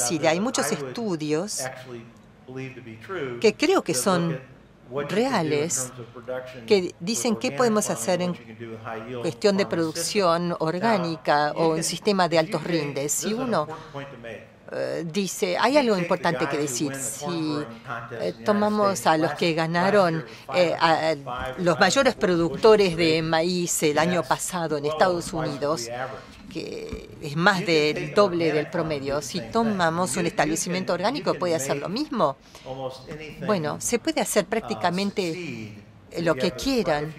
decir, hay muchos estudios que creo que son reales que dicen qué podemos hacer en cuestión de producción orgánica o un sistema de altos rindes. Si uno dice, hay algo importante que decir. Si tomamos a los que ganaron, a los mayores productores de maíz el año pasado en Estados Unidos, que es más del doble del promedio, si tomamos un establecimiento orgánico, ¿puede hacer lo mismo? Bueno, se puede hacer prácticamente lo que quieran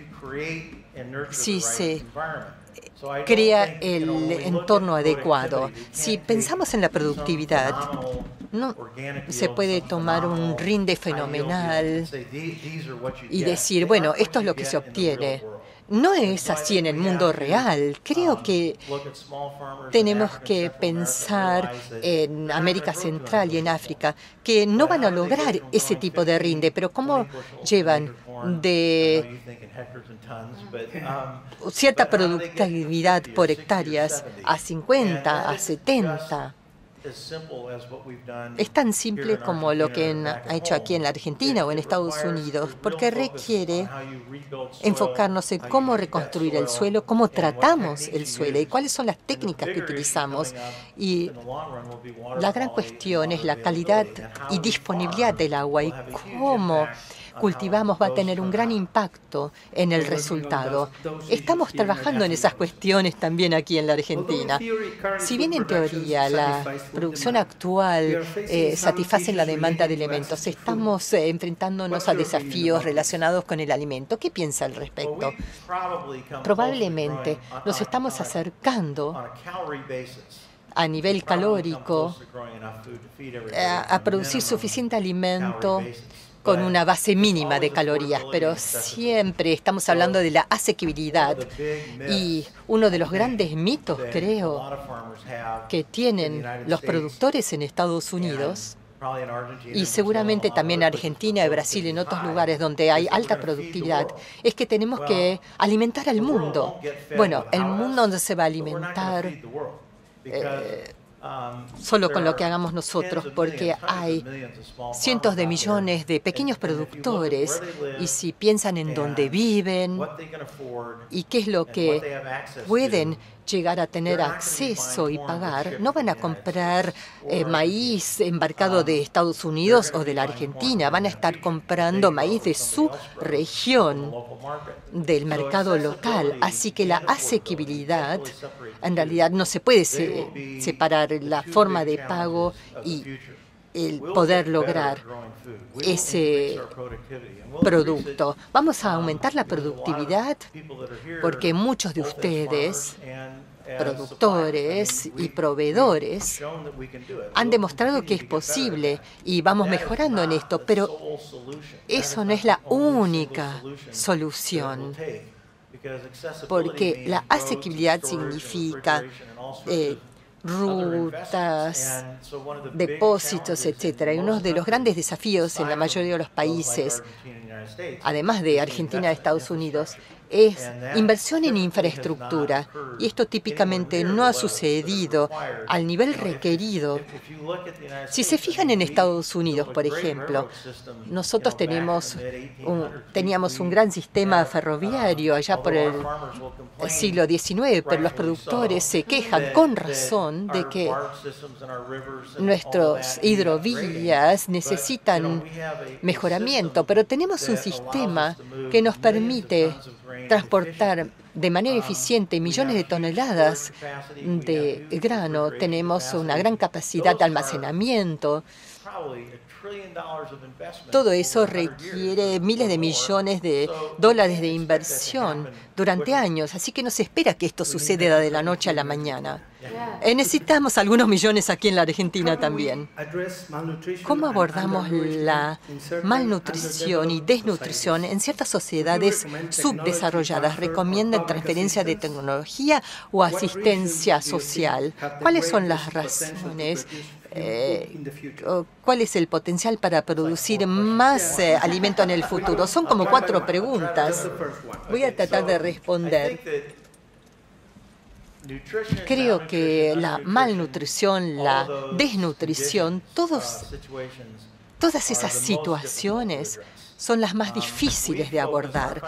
si se crea el entorno adecuado. Si pensamos en la productividad, no se puede tomar un rinde fenomenal y decir, bueno, esto es lo que se obtiene. No es así en el mundo real. Creo que tenemos que pensar en América Central y en África, que no van a lograr ese tipo de rinde, pero ¿cómo llevan de cierta productividad por hectáreas a 50, a 70? Es tan simple como lo que ha hecho aquí en la Argentina o en Estados Unidos, porque requiere enfocarnos en cómo reconstruir el suelo, cómo tratamos el suelo y cuáles son las técnicas que utilizamos. Y la gran cuestión es la calidad y disponibilidad del agua y cómo cultivamos va a tener un gran impacto en el resultado. Estamos trabajando en esas cuestiones también aquí en la Argentina. Si bien en teoría la producción actual satisface la demanda de elementos, estamos enfrentándonos a desafíos relacionados con el alimento. ¿Qué piensa al respecto? Probablemente nos estamos acercando a nivel calórico a producir suficiente alimento con una base mínima de calorías, pero siempre estamos hablando de la asequibilidad. Y uno de los grandes mitos, creo, que tienen los productores en Estados Unidos, y seguramente también en Argentina y Brasil y en otros lugares donde hay alta productividad, es que tenemos que alimentar al mundo. Bueno, el mundo no se va a alimentar solo con lo que hagamos nosotros, porque hay cientos de millones de pequeños productores y si piensan en dónde viven y qué es lo que pueden llegar a tener acceso y pagar, no van a comprar maíz embarcado de Estados Unidos o de la Argentina, van a estar comprando maíz de su región, del mercado local. Así que la asequibilidad, en realidad no se puede separar la forma de pago y el poder lograr ese producto. Vamos a aumentar la productividad porque muchos de ustedes, productores y proveedores, han demostrado que es posible y vamos mejorando en esto, pero eso no es la única solución, porque la asequibilidad significa rutas, depósitos, etcétera. Y uno de los grandes desafíos en la mayoría de los países, además de Argentina y Estados Unidos, es inversión en infraestructura. Y esto típicamente no ha sucedido al nivel requerido. Si se fijan en Estados Unidos, por ejemplo, nosotros teníamos un gran sistema ferroviario allá por el siglo XIX, pero los productores se quejan con razón de que nuestras hidrovías necesitan mejoramiento, pero tenemos un sistema que nos permite transportar de manera eficiente millones de toneladas de grano. Tenemos una gran capacidad de almacenamiento. Todo eso requiere miles de millones de dólares de inversión durante años, así que no se espera que esto suceda de la noche a la mañana. Necesitamos algunos millones aquí en la Argentina también. ¿Cómo abordamos la malnutrición y desnutrición en ciertas sociedades subdesarrolladas? ¿Recomiendan transferencia de tecnología o asistencia social? ¿Cuáles son las razones? ¿Cuál es el potencial para producir más alimento en el futuro? Son como 4 preguntas. Voy a tratar de responder. Creo que la malnutrición, la desnutrición, todas esas situaciones son las más difíciles de abordar.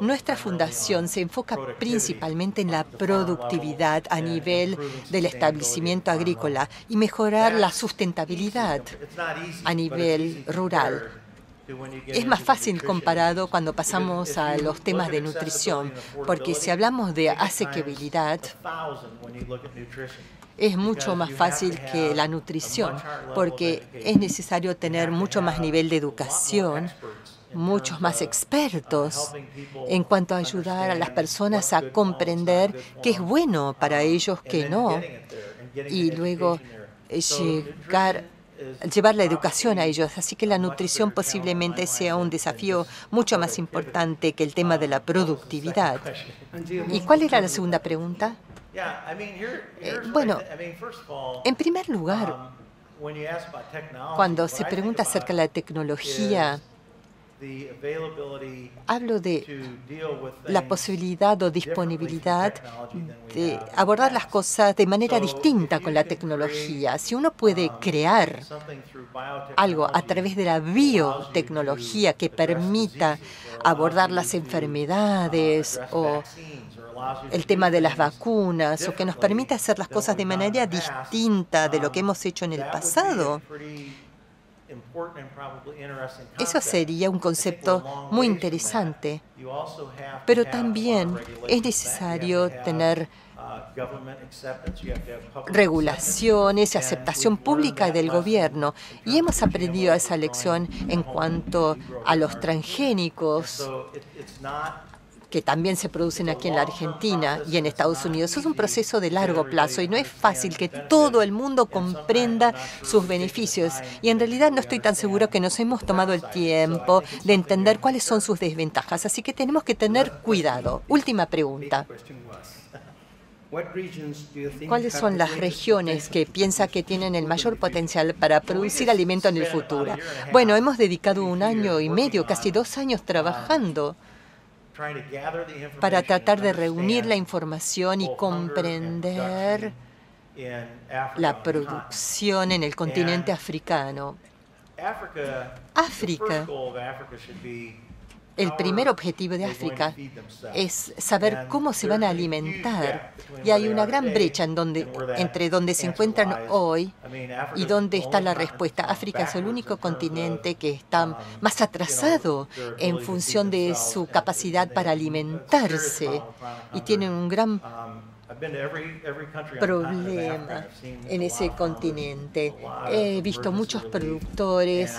Nuestra fundación se enfoca principalmente en la productividad a nivel del establecimiento agrícola y mejorar la sustentabilidad a nivel rural. Es más fácil comparado cuando pasamos a los temas de nutrición, porque si hablamos de asequibilidad, es mucho más fácil que la nutrición, porque es necesario tener mucho más nivel de educación, muchos más expertos en cuanto a ayudar a las personas a comprender qué es bueno para ellos, qué no, y luego llevar la educación a ellos. Así que la nutrición posiblemente sea un desafío mucho más importante que el tema de la productividad. ¿Y cuál era la segunda pregunta? Bueno, en primer lugar, cuando se pregunta acerca de la tecnología, hablo de la posibilidad o disponibilidad de abordar las cosas de manera distinta con la tecnología. Si uno puede crear algo a través de la biotecnología que permita abordar las enfermedades o el tema de las vacunas o que nos permita hacer las cosas de manera distinta de lo que hemos hecho en el pasado, eso sería un concepto muy interesante, pero también es necesario tener regulaciones y aceptación pública del gobierno. Y hemos aprendido esa lección en cuanto a los transgénicos, que también se producen aquí en la Argentina y en Estados Unidos. Es un proceso de largo plazo y no es fácil que todo el mundo comprenda sus beneficios. Y en realidad no estoy tan seguro que nos hemos tomado el tiempo de entender cuáles son sus desventajas. Así que tenemos que tener cuidado. Última pregunta. ¿Cuáles son las regiones que piensa que tienen el mayor potencial para producir alimento en el futuro? Bueno, hemos dedicado 1 año y medio, casi 2 años trabajando para tratar de reunir la información y comprender la producción en el continente africano. África, el primer objetivo de África es saber cómo se van a alimentar. Y hay una gran brecha entre donde se encuentran hoy y dónde está la respuesta. África es el único continente que está más atrasado en función de su capacidad para alimentarse y tiene un gran problema en ese continente. He visto muchos productores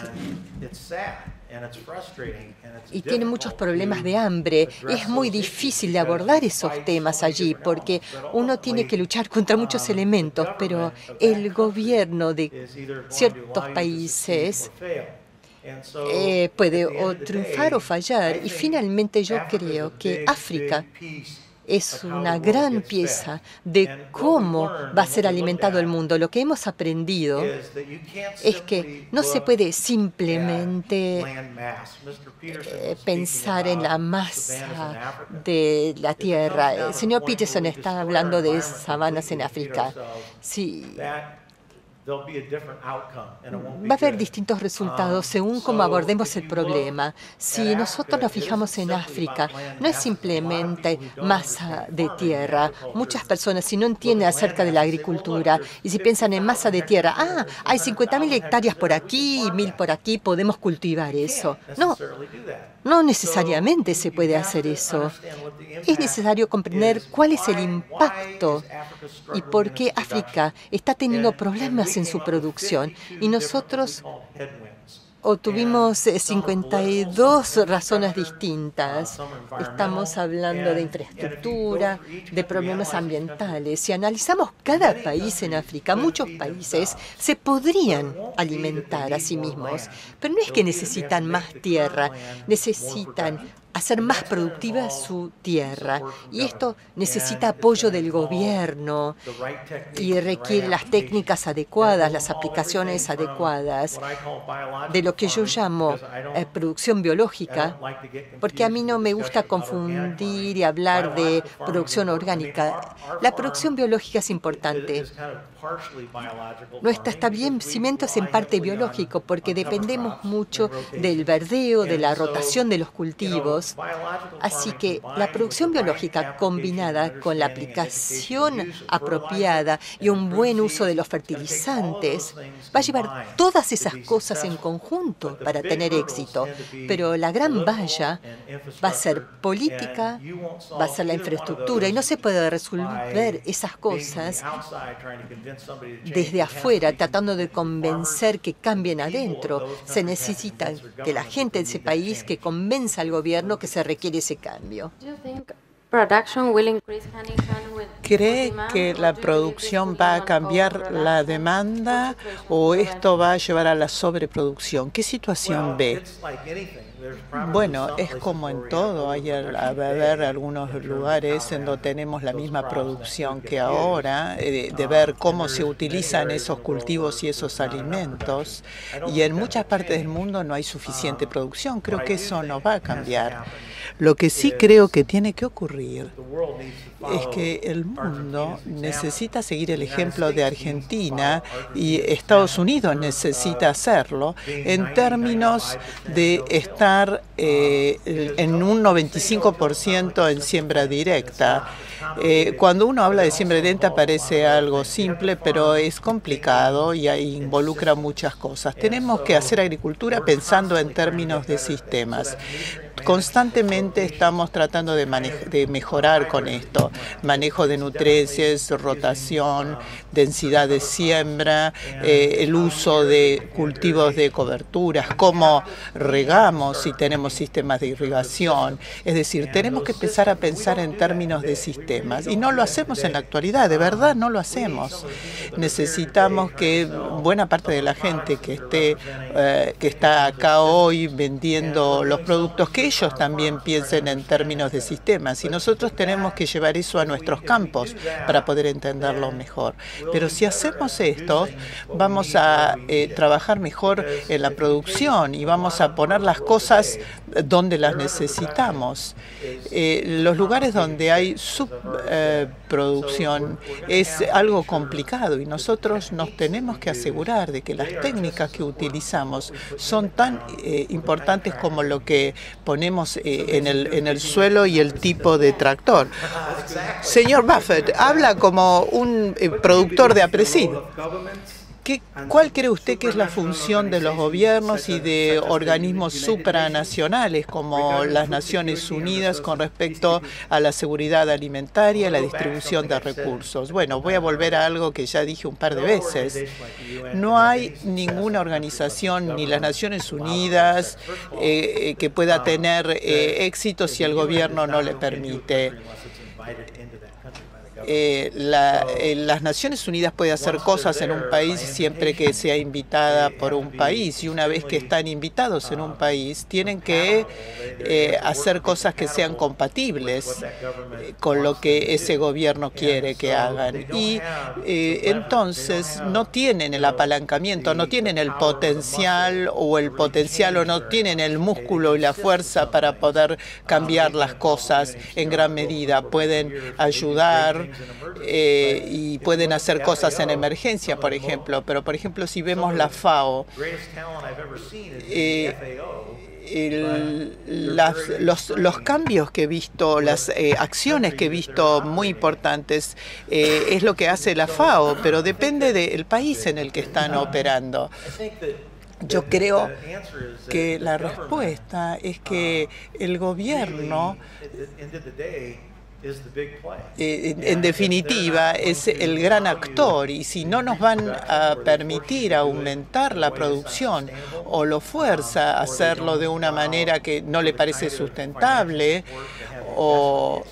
y tienen muchos problemas de hambre. Es muy difícil de abordar esos temas allí porque uno tiene que luchar contra muchos elementos, pero el gobierno de ciertos países puede o triunfar o fallar. Y finalmente yo creo que África es una gran pieza de cómo va a ser alimentado el mundo. Lo que hemos aprendido es que no se puede simplemente pensar en la masa de la tierra. El señor Peterson está hablando de sabanas en África. Sí. Va a haber distintos resultados según cómo abordemos el problema. Si nosotros nos fijamos en África, no es simplemente masa de tierra. Muchas personas, si no entienden acerca de la agricultura y si piensan en masa de tierra, hay 50.000 hectáreas por aquí y 1.000 por aquí, podemos cultivar eso. No necesariamente se puede hacer eso. Es necesario comprender cuál es el impacto y por qué África está teniendo problemas en su producción. Y nosotros obtuvimos 52 razones distintas. Estamos hablando de infraestructura, de problemas ambientales. Si analizamos cada país en África, muchos países se podrían alimentar a sí mismos, pero no es que necesitan más tierra, necesitan hacer más productiva su tierra. Y esto necesita apoyo del gobierno y requiere las técnicas adecuadas, las aplicaciones adecuadas de lo que yo llamo producción biológica, porque a mí no me gusta confundir y hablar de producción orgánica. La producción biológica es importante. Nuestro establecimiento es en parte biológico porque dependemos mucho del verdeo, de la rotación de los cultivos. Así que la producción biológica combinada con la aplicación apropiada y un buen uso de los fertilizantes va a llevar todas esas cosas en conjunto para tener éxito. Pero la gran valla va a ser política, va a ser la infraestructura y no se puede resolver esas cosas desde afuera, tratando de convencer que cambien adentro. Se necesita que la gente de ese país que convenza al gobierno que se requiere ese cambio. ¿Cree que la producción va a cambiar la demanda o esto va a llevar a la sobreproducción? ¿Qué situación ve? Bueno, es como en todo. Hay a haber algunos lugares en donde tenemos la misma producción que ahora, de ver cómo se utilizan esos cultivos y esos alimentos. Y en muchas partes del mundo no hay suficiente producción. Creo que eso no va a cambiar. Lo que sí creo que tiene que ocurrir es que el mundo necesita seguir el ejemplo de Argentina y Estados Unidos necesita hacerlo en términos de estar en un 95% en siembra directa. Cuando uno habla de siembra directa parece algo simple, pero es complicado y ahí involucra muchas cosas. Tenemos que hacer agricultura pensando en términos de sistemas. Constantemente estamos tratando de mejorar con esto. Manejo de nutrientes, rotación, densidad de siembra, el uso de cultivos de coberturas, cómo regamos si tenemos sistemas de irrigación. Es decir, tenemos que empezar a pensar en términos de sistemas. Y no lo hacemos en la actualidad, de verdad no lo hacemos. Necesitamos que buena parte de la gente que está acá hoy vendiendo los productos, que ellos también piensen en términos de sistemas. Y nosotros tenemos que llevar eso a nuestros campos para poder entenderlo mejor. Pero si hacemos esto, vamos a trabajar mejor en la producción y vamos a poner las cosas donde las necesitamos. Los lugares donde hay subproducción es algo complicado y nosotros nos tenemos que asegurar de que las técnicas que utilizamos son tan importantes como lo que ponemos en el suelo y el tipo de tractor. Señor Buffett, habla como un productor de apresil. ¿Cuál cree usted que es la función de los gobiernos y de organismos supranacionales como las Naciones Unidas con respecto a la seguridad alimentaria y la distribución de recursos? Bueno, voy a volver a algo que ya dije un par de veces. No hay ninguna organización, ni las Naciones Unidas, que pueda tener éxito si el gobierno no le permite. Las Naciones Unidas pueden hacer cosas en un país siempre que sea invitada por un país, y una vez que están invitados en un país tienen que hacer cosas que sean compatibles con lo que ese gobierno quiere que hagan, y entonces no tienen el apalancamiento, no tienen el potencial o no tienen el músculo y la fuerza para poder cambiar las cosas en gran medida. Pueden ayudar y pueden hacer cosas en emergencia, por ejemplo, pero por ejemplo si vemos la FAO, los cambios que he visto, las acciones que he visto muy importantes, es lo que hace la FAO, pero depende del país en el que están operando. Yo creo que la respuesta es que el gobierno en definitiva es el gran actor, y si no nos van a permitir aumentar la producción o lo fuerza a hacerlo de una manera que no le parece sustentable o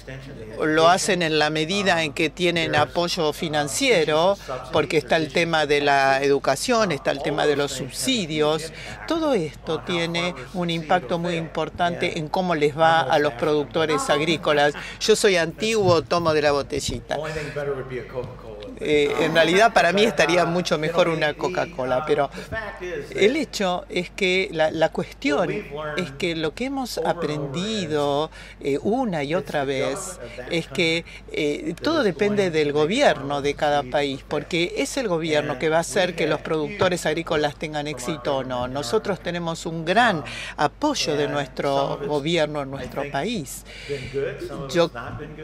lo hacen en la medida en que tienen apoyo financiero, porque está el tema de la educación, está el tema de los subsidios. Todo esto tiene un impacto muy importante en cómo les va a los productores agrícolas. Yo soy antiguo, tomo de la botellita. En realidad para mí estaría mucho mejor una Coca-Cola, pero el hecho es que la cuestión es que lo que hemos aprendido una y otra vez es que todo depende del gobierno de cada país, porque es el gobierno que va a hacer que los productores agrícolas tengan éxito o no. Nosotros tenemos un gran apoyo de nuestro gobierno en nuestro país.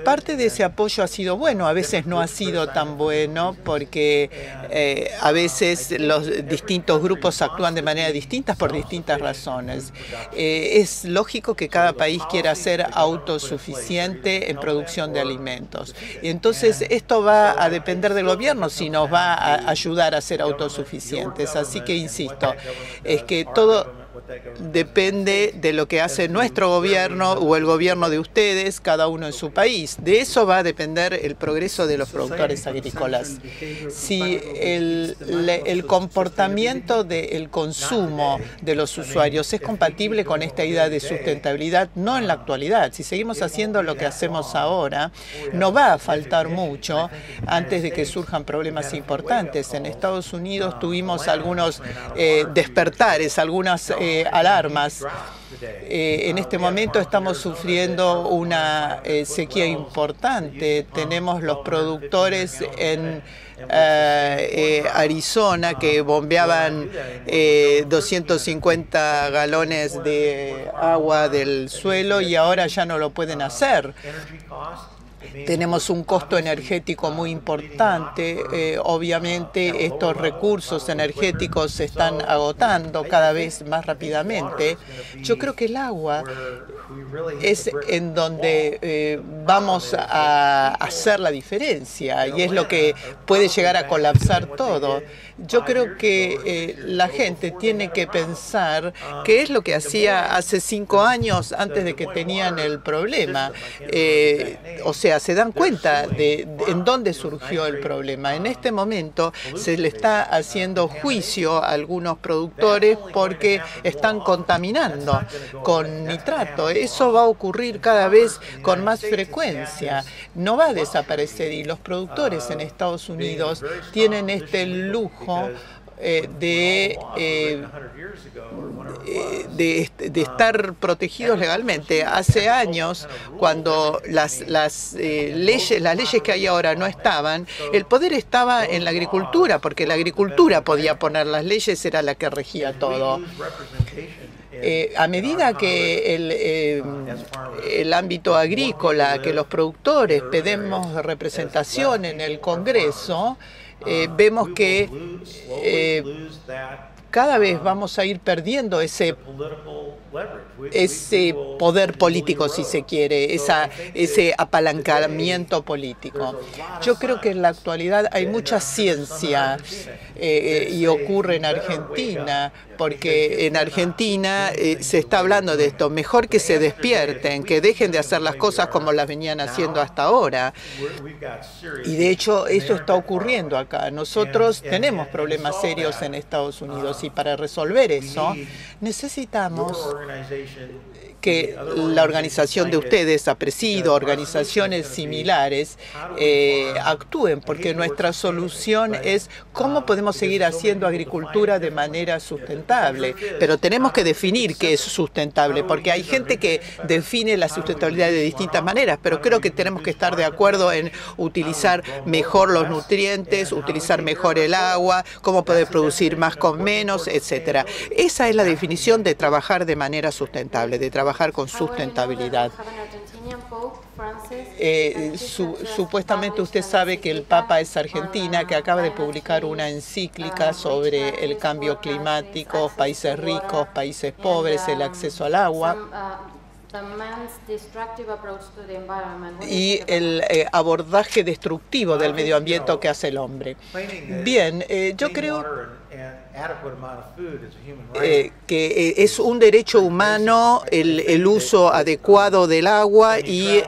Parte de ese apoyo ha sido bueno, a veces no ha sido tan bueno, porque a veces los distintos grupos actúan de manera distinta por distintas razones. Es lógico que cada país quiera ser autosuficiente en producción de alimentos. Y entonces esto va a depender del gobierno si nos va a ayudar a ser autosuficientes. Así que insisto, es que todo depende de lo que hace nuestro gobierno o el gobierno de ustedes, cada uno en su país. De eso va a depender el progreso de los productores agrícolas. Si el comportamiento del consumo de los usuarios es compatible con esta idea de sustentabilidad, no en la actualidad. Si seguimos haciendo lo que hacemos ahora, no va a faltar mucho antes de que surjan problemas importantes. En Estados Unidos tuvimos algunos despertares, algunas alarmas. En este momento estamos sufriendo una sequía importante. Tenemos los productores en Arizona que bombeaban 250 galones de agua del suelo y ahora ya no lo pueden hacer. Tenemos un costo energético muy importante. Obviamente estos recursos energéticos se están agotando cada vez más rápidamente. Yo creo que el agua es en donde vamos a hacer la diferencia y es lo que puede llegar a colapsar todo. Yo creo que la gente tiene que pensar qué es lo que hacía hace 5 años antes de que tenían el problema. O sea, se dan cuenta de en dónde surgió el problema. En este momento se le está haciendo juicio a algunos productores porque están contaminando con nitrato. Eso va a ocurrir cada vez con más frecuencia. No va a desaparecer y los productores en Estados Unidos tienen este lujo de estar protegidos legalmente. Hace años, cuando las leyes que hay ahora no estaban, el poder estaba en la agricultura, porque la agricultura podía poner las leyes, era la que regía todo. A medida que el ámbito agrícola, que los productores pedimos representación en el Congreso, vemos que cada vez vamos a ir perdiendo ese poder político, si se quiere, ese apalancamiento político. Yo creo que en la actualidad hay mucha ciencia y ocurre en Argentina, porque en Argentina se está hablando de esto. Mejor que se despierten, que dejen de hacer las cosas como las venían haciendo hasta ahora. Y de hecho eso está ocurriendo acá. Nosotros tenemos problemas serios en Estados Unidos y para resolver eso necesitamos que la organización de ustedes, APRESIDO, organizaciones similares, actúen, porque nuestra solución es cómo podemos seguir haciendo agricultura de manera sustentable. Pero tenemos que definir qué es sustentable, porque hay gente que define la sustentabilidad de distintas maneras, pero creo que tenemos que estar de acuerdo en utilizar mejor los nutrientes, utilizar mejor el agua, cómo poder producir más con menos, etcétera. Esa es la definición de trabajar de manera sustentable, de trabajar con sustentabilidad. Supuestamente usted sabe que el Papa es argentina, que acaba de publicar una encíclica sobre el cambio climático, países ricos, países pobres, el acceso al agua y el abordaje destructivo del medio ambiente que hace el hombre. Bien, yo creo que es un derecho humano el uso adecuado del agua y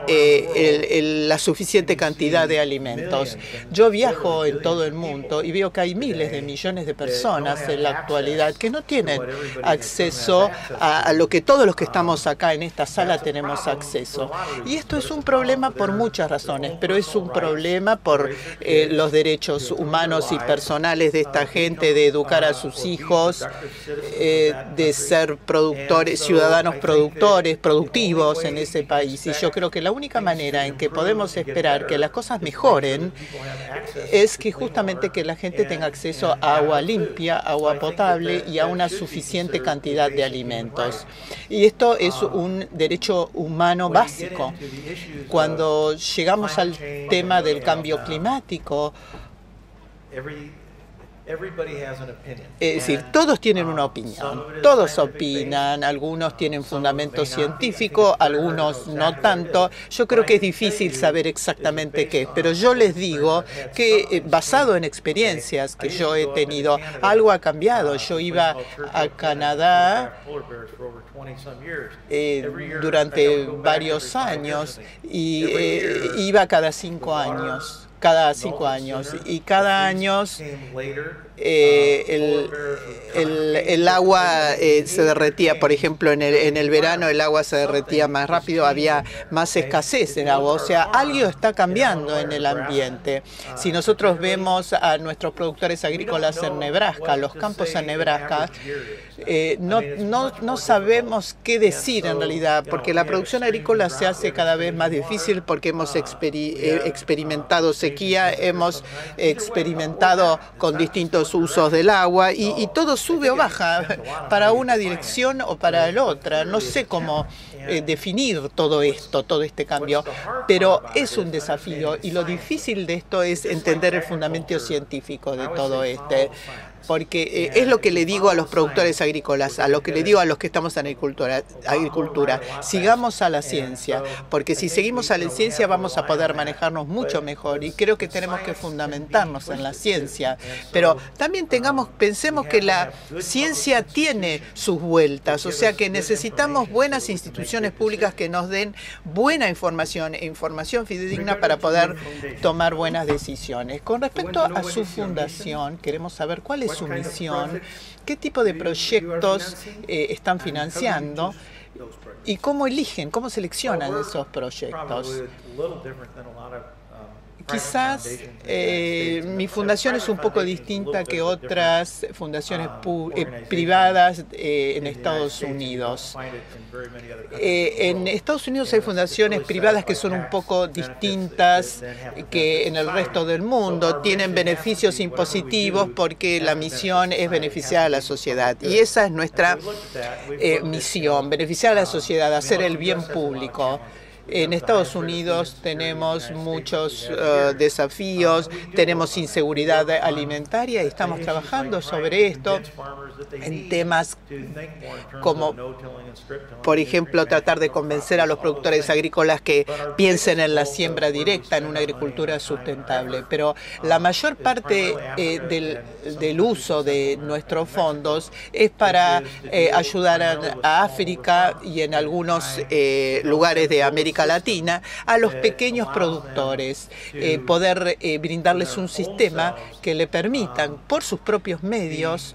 la suficiente cantidad de alimentos. Yo viajo en todo el mundo y veo que hay miles de millones de personas en la actualidad que no tienen acceso a lo que todos los que estamos acá en esta sala tenemos acceso. Y esto es un problema por muchas razones, pero es un problema por los derechos humanos y personales de esta gente, de educar a sus hijos, de ser productores, ciudadanos productivos en ese país. Y yo creo que la única manera en que podemos esperar que las cosas mejoren es que justamente que la gente tenga acceso a agua limpia, agua potable y a una suficiente cantidad de alimentos. Y esto es un derecho humano básico. Cuando llegamos al tema del cambio climático, es decir, todos tienen una opinión, todos opinan, algunos tienen fundamento científico, algunos no tanto. Yo creo que es difícil saber exactamente qué, pero yo les digo que basado en experiencias que yo he tenido, algo ha cambiado. Yo iba a Canadá durante varios años y iba cada 5 años. Y cada año el agua se derretía. Por ejemplo, en el verano el agua se derretía más rápido, había más escasez en agua. O sea, algo está cambiando en el ambiente. Si nosotros vemos a nuestros productores agrícolas en Nebraska, los campos en Nebraska, no sabemos qué decir en realidad, porque la producción agrícola se hace cada vez más difícil porque hemos experimentado sequía, hemos experimentado con distintos usos del agua y todo sube o baja para una dirección o para la otra. No sé cómo definir todo esto, todo este cambio, pero es un desafío y lo difícil de esto es entender el fundamento científico de todo porque es lo que le digo a los productores agrícolas, a lo que le digo a los que estamos en agricultura. Sigamos a la ciencia, porque si seguimos a la ciencia vamos a poder manejarnos mucho mejor y creo que tenemos que fundamentarnos en la ciencia. Pero también pensemos que la ciencia tiene sus vueltas, o sea que necesitamos buenas instituciones públicas que nos den buena información e información fidedigna para poder tomar buenas decisiones. Con respecto a su fundación, queremos saber cuál es su misión, qué tipo de proyectos están financiando y cómo seleccionan esos proyectos. Quizás mi fundación es un poco distinta que otras fundaciones privadas en Estados Unidos. En Estados Unidos hay fundaciones privadas que son un poco distintas que en el resto del mundo. Tienen beneficios impositivos porque la misión es beneficiar a la sociedad. Y esa es nuestra misión, beneficiar a la sociedad, hacer el bien público. En Estados Unidos tenemos muchos desafíos, tenemos inseguridad alimentaria y estamos trabajando sobre esto en temas como, por ejemplo, tratar de convencer a los productores agrícolas que piensen en la siembra directa, en una agricultura sustentable. Pero la mayor parte del uso de nuestros fondos es para ayudar a África y en algunos lugares de América Latina a los pequeños productores, poder brindarles un sistema que le permitan por sus propios medios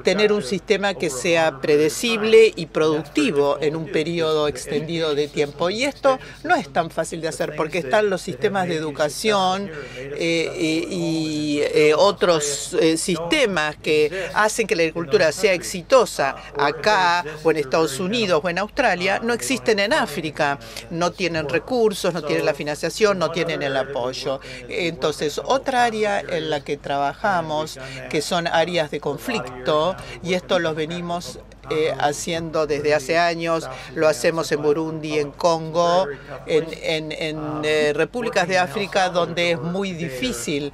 tener un sistema que sea predecible y productivo en un periodo extendido de tiempo. Y esto no es tan fácil de hacer porque están los sistemas de educación y otros sistemas que hacen que la agricultura sea exitosa acá o en Estados Unidos o en Australia, no existen en África. No tienen recursos, no tienen la financiación, no tienen el apoyo. Entonces, otra área en la que trabajamos, que son áreas de conflicto, y esto lo venimos haciendo desde hace años, lo hacemos en Burundi, en Congo, en repúblicas de África donde es muy difícil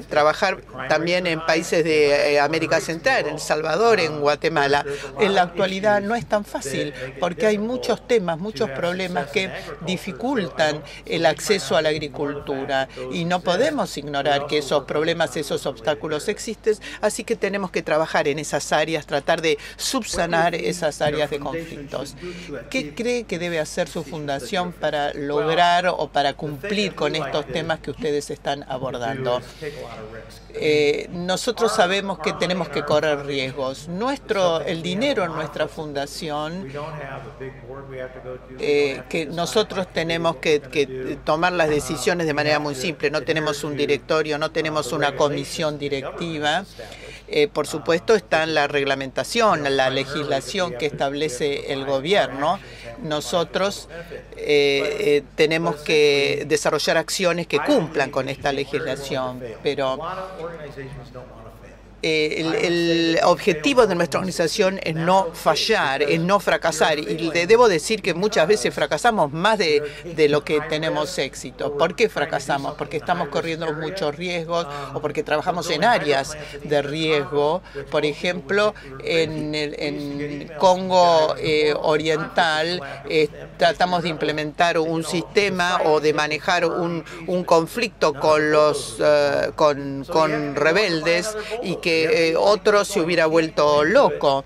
trabajar también en países de América Central, en El Salvador, en Guatemala. En la actualidad no es tan fácil porque hay muchos temas, muchos problemas que dificultan el acceso a la agricultura y no podemos ignorar que esos problemas, esos obstáculos existen, así que tenemos que trabajar en esas áreas, tratar de subsanar esas áreas de conflictos. ¿Qué cree que debe hacer su fundación para lograr o para cumplir con estos temas que ustedes están abordando? Nosotros sabemos que tenemos que correr riesgos. El dinero en nuestra fundación, que nosotros tenemos que tomar las decisiones de manera muy simple. No tenemos un directorio, no tenemos una comisión directiva. Por supuesto, está en la reglamentación, la legislación que establece el gobierno. Nosotros tenemos que desarrollar acciones que cumplan con esta legislación, pero el objetivo de nuestra organización es no fallar, es no fracasar. Y le debo decir que muchas veces fracasamos más de lo que tenemos éxito. ¿Por qué fracasamos? Porque estamos corriendo muchos riesgos o porque trabajamos en áreas de riesgo. Por ejemplo, en Congo Oriental tratamos de implementar un sistema o de manejar un conflicto con rebeldes y que otro se hubiera vuelto loco.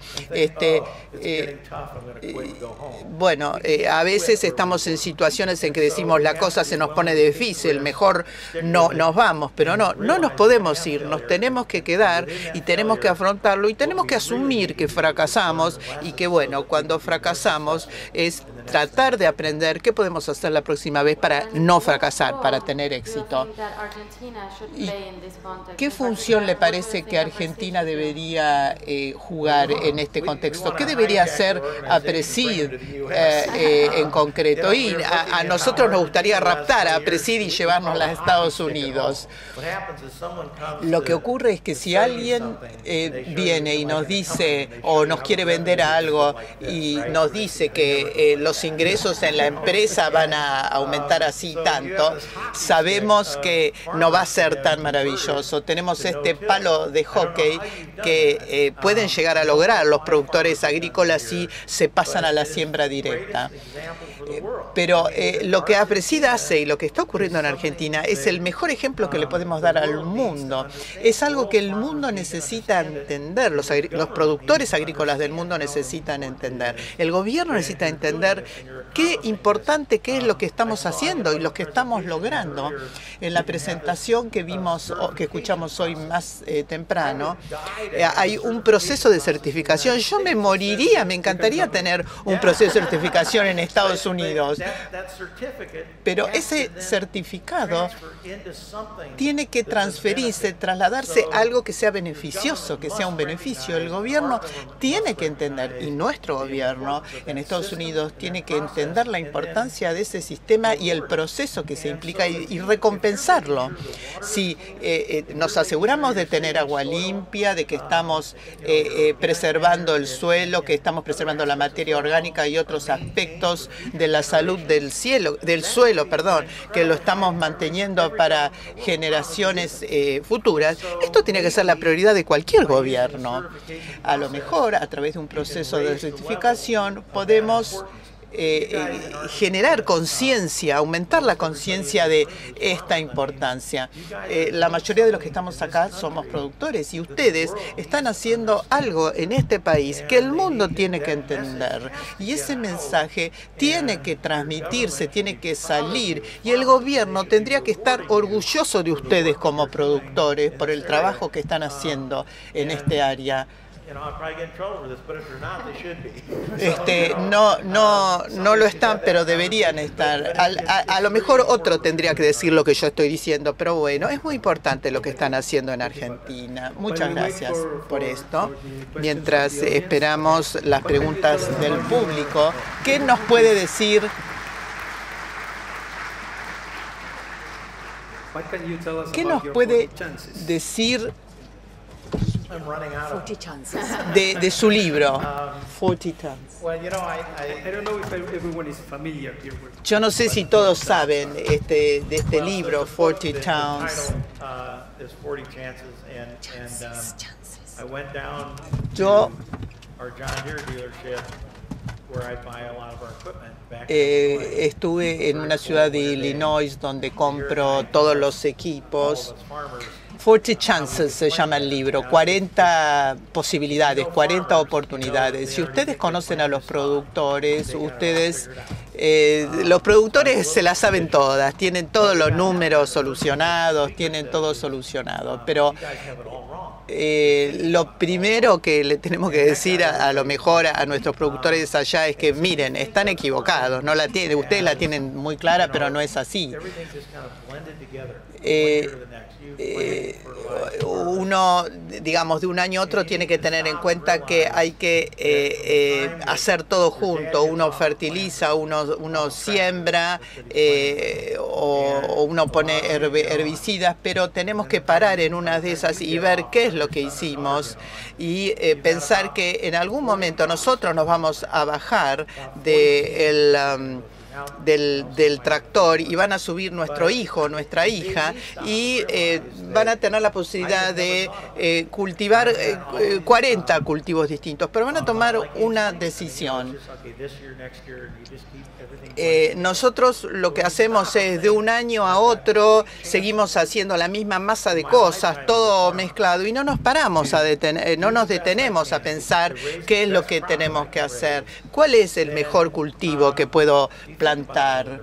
Bueno, a veces estamos en situaciones en que decimos la cosa se nos pone difícil, mejor no nos vamos, pero no nos podemos ir, nos tenemos que quedar y tenemos que afrontarlo y tenemos que asumir que fracasamos y que bueno, cuando fracasamos es tratar de aprender qué podemos hacer la próxima vez para no fracasar, para tener éxito. ¿Y qué función le parece que Argentina debería jugar en este contexto? ¿Qué debería hacer APRESID en concreto? Y a nosotros nos gustaría raptar a APRESID y llevarnos a Estados Unidos. Lo que ocurre es que si alguien viene y nos dice o nos quiere vender algo y nos dice que los ingresos en la empresa van a aumentar así tanto, sabemos que no va a ser tan maravilloso. Tenemos este palo de hockey que pueden llegar a lograr los productores agrícolas si se pasan a la siembra directa. Pero lo que APRESID hace y lo que está ocurriendo en Argentina es el mejor ejemplo que le podemos dar al mundo. Es algo que el mundo necesita entender, los productores agrícolas del mundo necesitan entender. El gobierno necesita entender qué importante qué es lo que estamos haciendo y lo que estamos logrando. En la presentación que vimos, que escuchamos hoy más temprano, hay un proceso de certificación. Yo me moriría, me encantaría tener un proceso de certificación en Estados Unidos. Pero ese certificado tiene que transferirse, trasladarse a algo que sea beneficioso, que sea un beneficio. El gobierno tiene que entender, y nuestro gobierno en Estados Unidos tiene que entender la importancia de ese sistema y el proceso que se implica y recompensarlo. Si nos aseguramos de tener agua limpia, de que estamos preservando el suelo, que estamos preservando la materia orgánica y otros aspectos de la salud del suelo, que lo estamos manteniendo para generaciones futuras, esto tiene que ser la prioridad de cualquier gobierno. A lo mejor, a través de un proceso de certificación, podemos generar conciencia, aumentar la conciencia de esta importancia. La mayoría de los que estamos acá somos productores y ustedes están haciendo algo en este país que el mundo tiene que entender. Y ese mensaje tiene que transmitirse, tiene que salir. Y el gobierno tendría que estar orgulloso de ustedes como productores por el trabajo que están haciendo en este área. No lo están, pero deberían estar. A lo mejor otro tendría que decir lo que yo estoy diciendo, pero bueno, es muy importante lo que están haciendo en Argentina. Muchas gracias por esto. Mientras esperamos las preguntas del público, ¿qué nos puede decir? ¿Qué nos puede decir de su libro, 40 Towns? Yo no sé si todos saben de este libro, 40 Towns. is 40 chances, and I went down Yo to our John Deere dealership where I buy a lot of our equipment back in Illinois. estuve en una ciudad de Illinois donde compro todos los equipos. All of us farmers 40 Chances se llama el libro, 40 posibilidades, 40 oportunidades. Si ustedes conocen a los productores, los productores se las saben todas, tienen todos los números solucionados, tienen todo solucionado, pero lo primero que le tenemos que decir a lo mejor a nuestros productores allá es que miren, están equivocados, no la tienen, ustedes la tienen muy clara, pero no es así. everything just kind of blended together. One year to the next. You plant, fertilize, Uno, digamos, de un año a otro tiene que tener en cuenta que hay que hacer todo junto. Uno fertiliza, uno siembra o uno pone herbicidas, pero tenemos que parar en una de esas y ver qué es lo que hicimos y pensar que en algún momento nosotros nos vamos a bajar del tractor y van a subir nuestro hijo, nuestra hija y van a tener la posibilidad de cultivar 40 cultivos distintos, pero van a tomar una decisión. okay, this year, next year, you just keep everything. Nosotros lo que hacemos es de un año a otro seguimos haciendo la misma masa de cosas, todo mezclado y no nos paramos a no nos detenemos a pensar qué es lo que tenemos que hacer, cuál es el mejor cultivo que puedo plantar.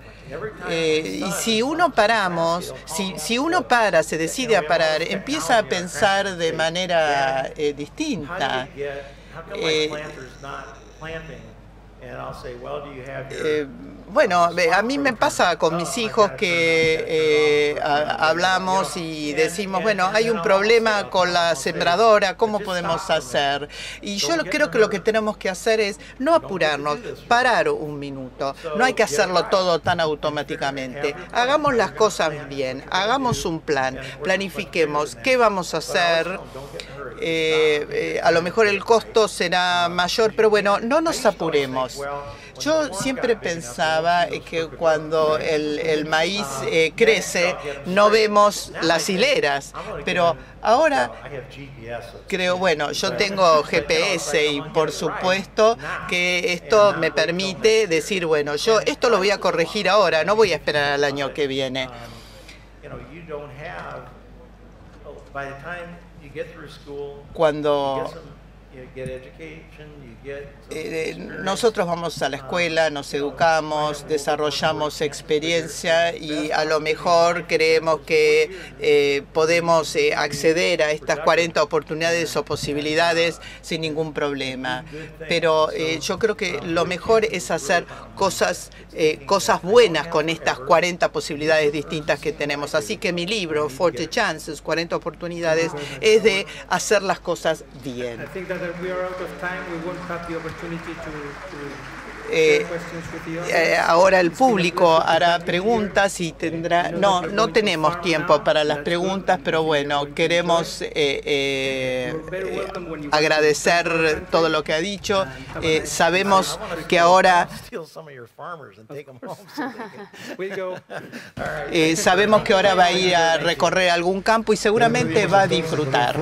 Y si uno paramos, si uno se decide a parar, empieza a pensar de manera distinta. How come my planter's not planting? And I'll say, well, do you have your Bueno, a mí me pasa con mis hijos que hablamos y decimos, bueno, hay un problema con la sembradora, ¿cómo podemos hacer? Y yo creo que lo que tenemos que hacer es no apurarnos, parar un minuto. No hay que hacerlo todo tan automáticamente. Hagamos las cosas bien, hagamos un plan, planifiquemos qué vamos a hacer. A lo mejor el costo será mayor, pero bueno, no nos apuremos. Yo siempre pensaba que cuando el maíz crece no vemos las hileras, pero ahora creo, bueno, yo tengo GPS y por supuesto que esto me permite decir, bueno, yo esto lo voy a corregir ahora, no voy a esperar al año que viene. Cuando nosotros vamos a la escuela, nos educamos, desarrollamos experiencia y a lo mejor creemos que podemos acceder a estas 40 oportunidades o posibilidades sin ningún problema. Pero yo creo que lo mejor es hacer cosas buenas con estas 40 posibilidades distintas que tenemos. Así que mi libro, 40 Chances, 40 oportunidades, es de hacer las cosas bien. Ahora el público hará preguntas y tendrá... No tenemos tiempo para las preguntas, pero bueno, queremos agradecer todo lo que ha dicho. Sabemos que ahora... sabemos que ahora va a ir a recorrer algún campo y seguramente va a disfrutar.